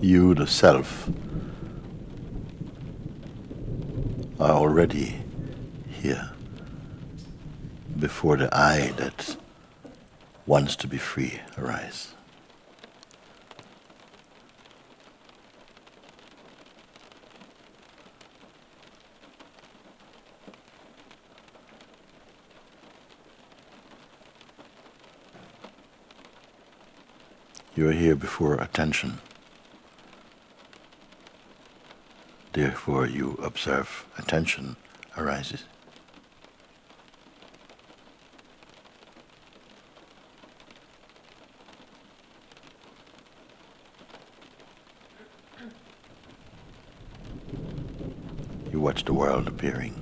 You, the self, are already here before the I that wants to be free arise. You are here before attention. Therefore, you observe attention arises. You watch the world appearing.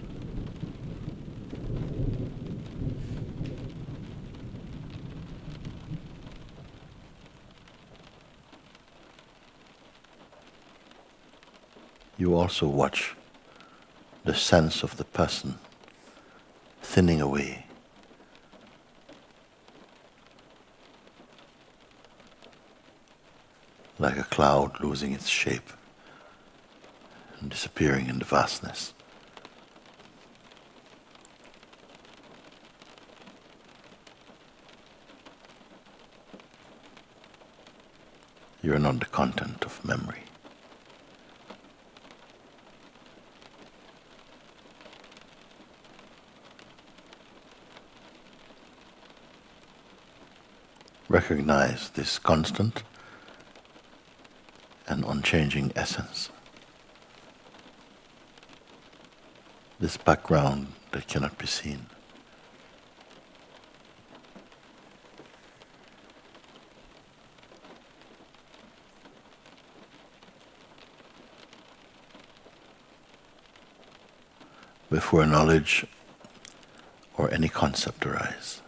You also watch the sense of the person thinning away. Like a cloud losing its shape and disappearing in the vastness. You are not the content of memory. Recognize this constant and unchanging essence. This background that cannot be seen. Before knowledge or any concept arise.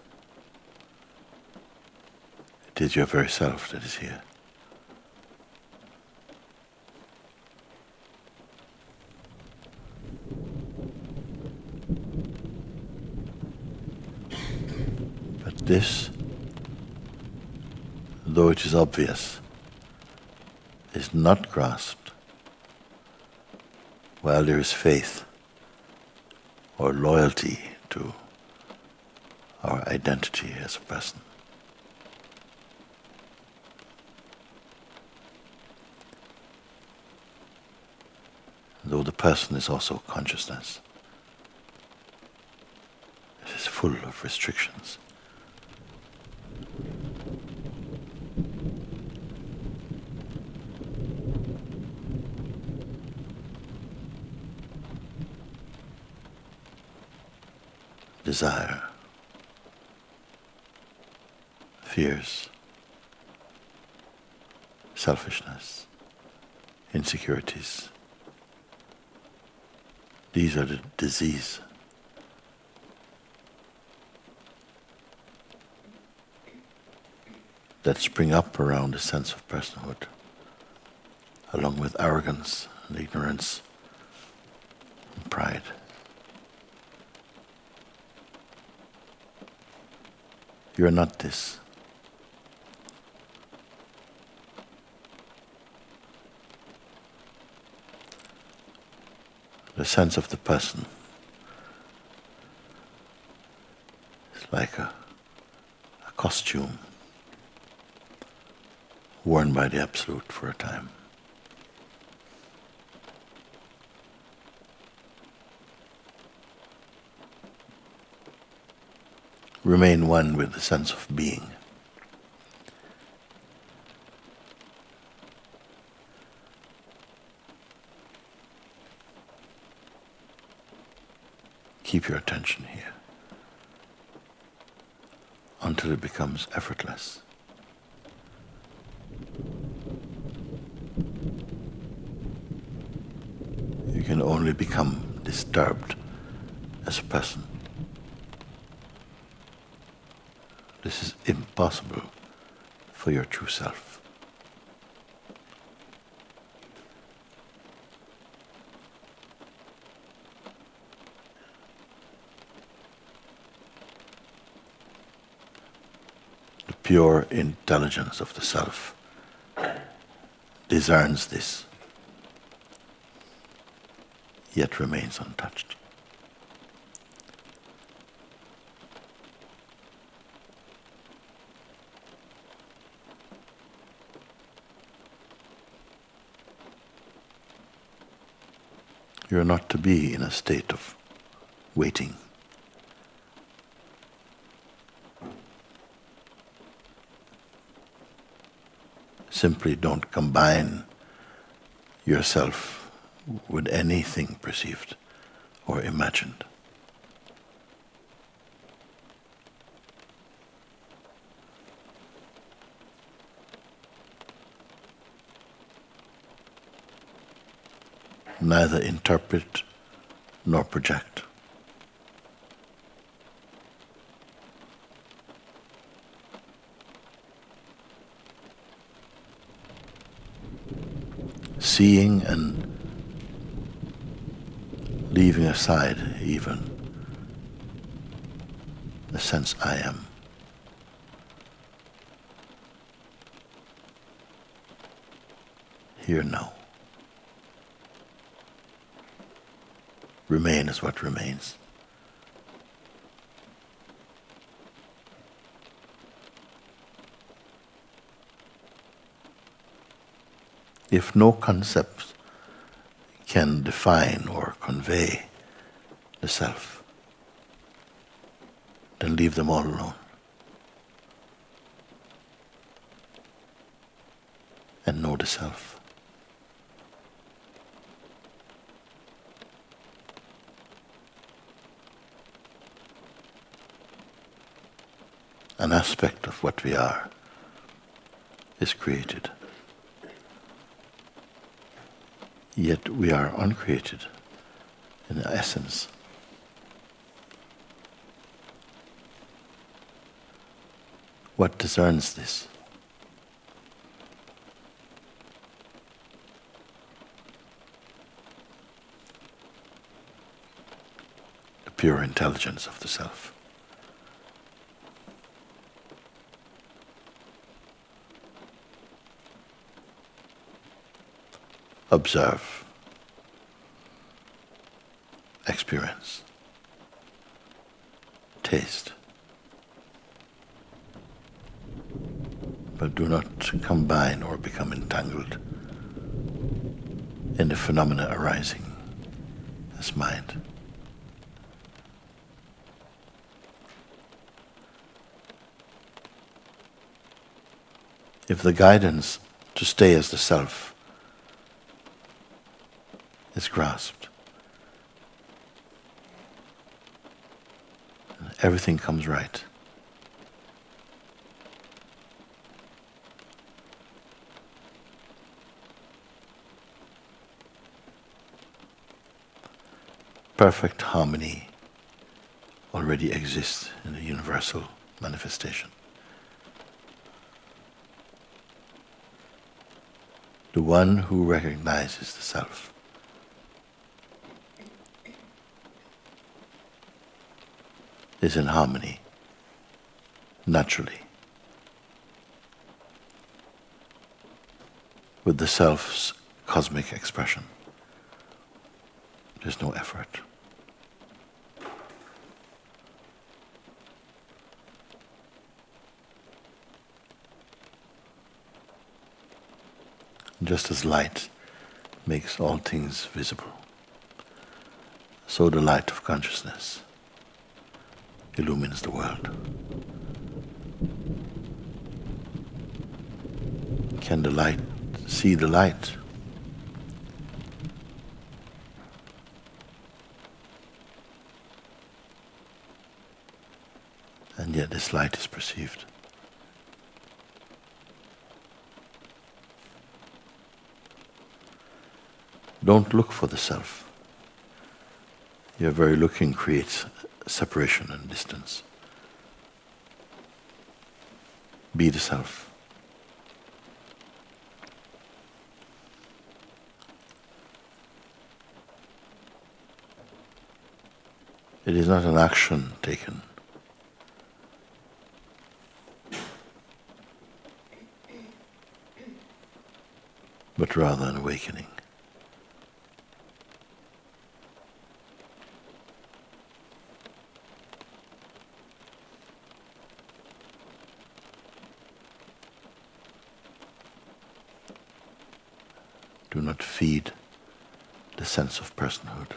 It is your very self that is here. But this, though it is obvious, is not grasped while there is faith or loyalty to our identity as a person. Though the person is also consciousness, it is full of restrictions. Desire, fears, selfishness, insecurities. These are the disease. That spring up around the sense of personhood, along with arrogance and ignorance and pride. You are not this. The sense of the person is like a costume worn by the Absolute for a time. Remain one with the sense of being. Keep your attention here until it becomes effortless. You can only become disturbed as a person. This is impossible for your true self. The pure intelligence of the self discerns this, yet remains untouched. You're not to be in a state of waiting. Simply don't combine yourself with anything perceived or imagined. Neither interpret nor project. Seeing and leaving aside even the sense I am. Here now. Remain is what remains. If no concept can define or convey the self, then leave them all alone. And know the self. An aspect of what we are is created. Yet we are uncreated in essence. What discerns this? The pure intelligence of the self. Observe, experience, taste, but do not combine or become entangled in the phenomena arising as mind. If the guidance to stay as the self is grasped, everything comes right. Perfect harmony already exists in the universal manifestation. The one who recognizes the self is in harmony, naturally, with the self's cosmic expression. There's no effort. Just as light makes all things visible, so the light of consciousness illumines the world. Can the light see the light? And yet this light is perceived. Don't look for the self. Your very looking creates separation and distance. Be the self. It is not an action taken. but rather an awakening. Do not feed the sense of personhood.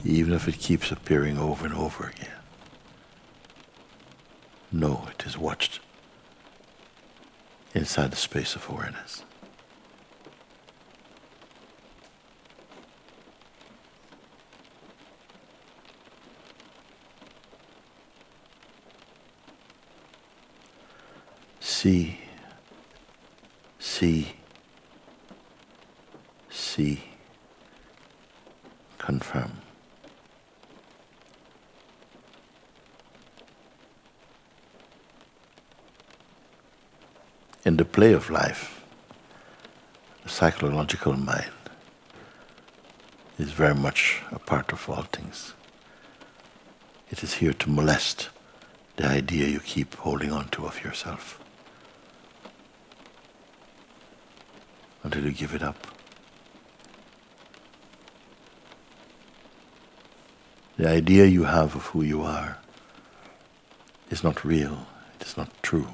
Even if it keeps appearing over and over again. No, it is watched inside the space of awareness. See, see, see, confirm. In the play of life, the psychological mind is very much a part of all things. It is here to molest the idea you keep holding on to of yourself until you give it up. The idea you have of who you are is not real, it is not true.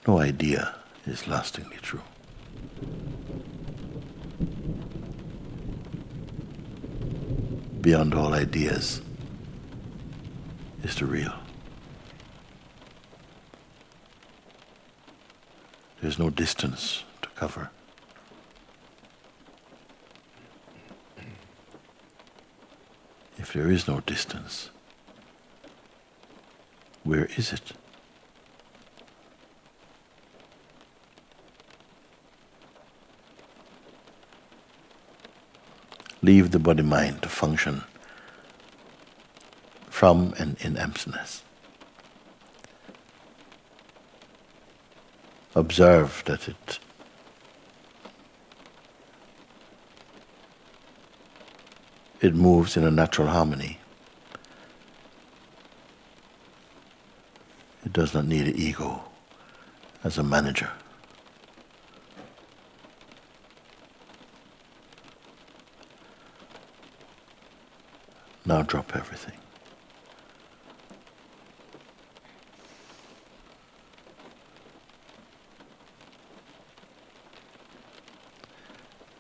No idea is lastingly true. Beyond all ideas is the real. There's no distance to cover. If there is no distance, where is it? Leave the body-mind to function from and in emptiness. Observe that it moves in a natural harmony. It does not need an ego as a manager. Now drop everything.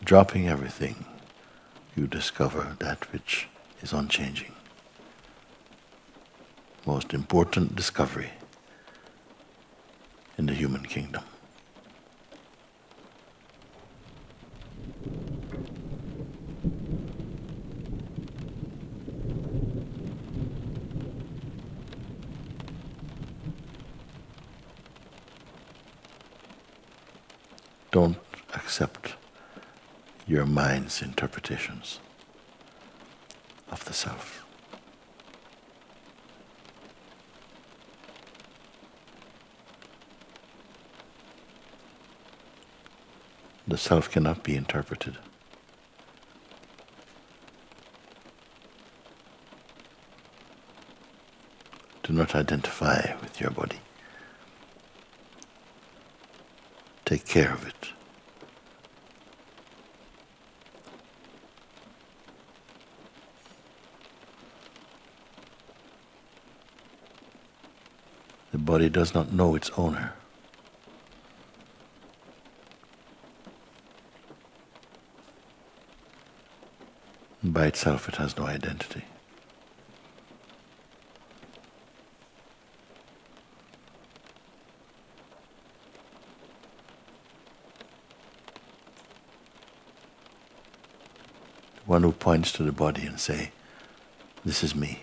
Dropping everything, you discover that which is unchanging. Most important discovery in the human kingdom. Don't accept your mind's interpretations of the self. The self cannot be interpreted. Do not identify with your body. Take care of it. The body does not know its owner. By itself, it has no identity. One who points to the body and say, "This is me,"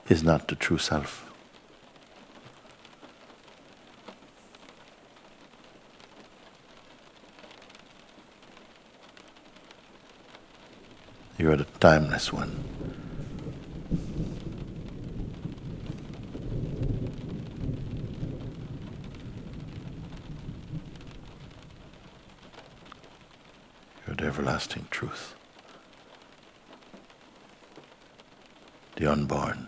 is not the true self. You are the timeless one. everlasting truth, the unborn,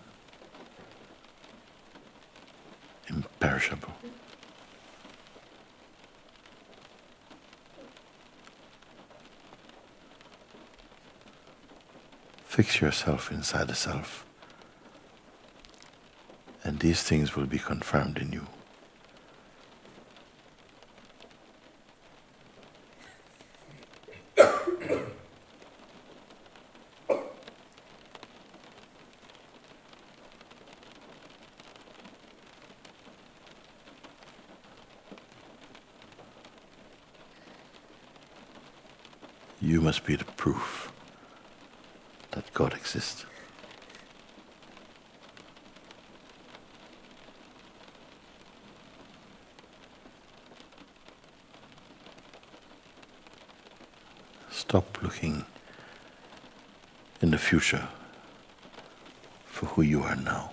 imperishable. Fix yourself inside the self, and these things will be confirmed in you. You must be the proof that God exists. Stop looking in the future for who you are now.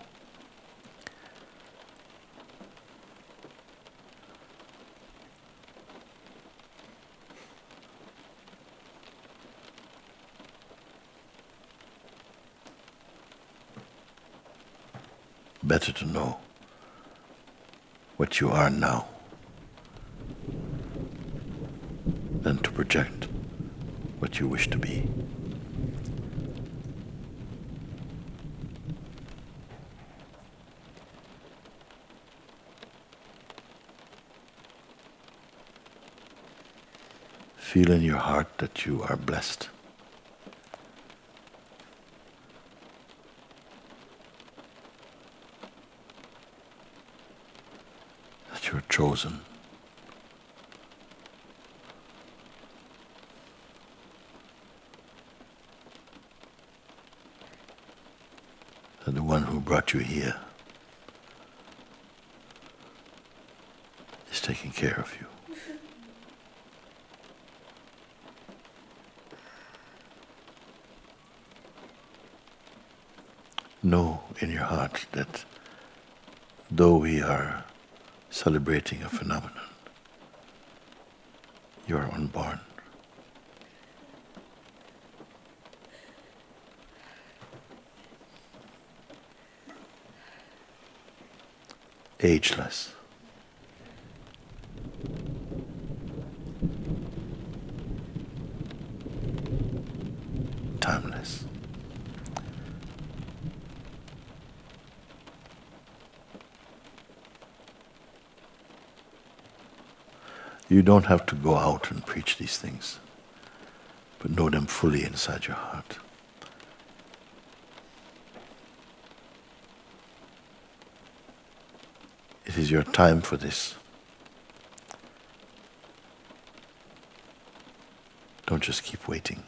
Better to know what you are now than to project what you wish to be. Feel in your heart that you are blessed. That you are chosen. That the one who brought you here is taking care of you. Know in your heart that though we are celebrating a phenomenon, you are unborn. Ageless. Timeless. You don't have to go out and preach these things, but know them fully inside your heart. It is your time for this. Don't just keep waiting.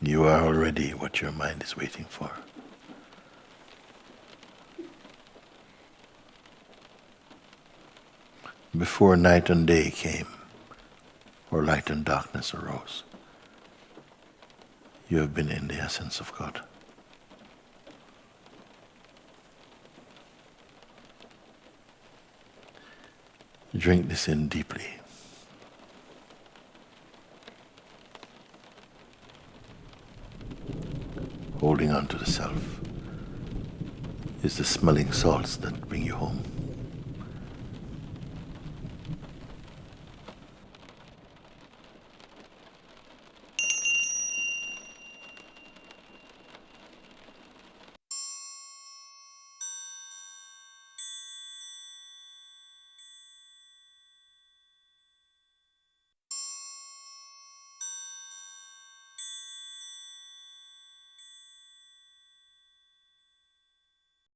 You are already what your mind is waiting for. Before night and day came, or light and darkness arose, you have been in the essence of God. Drink this in deeply. Holding on to the self is the smelling salts that bring you home.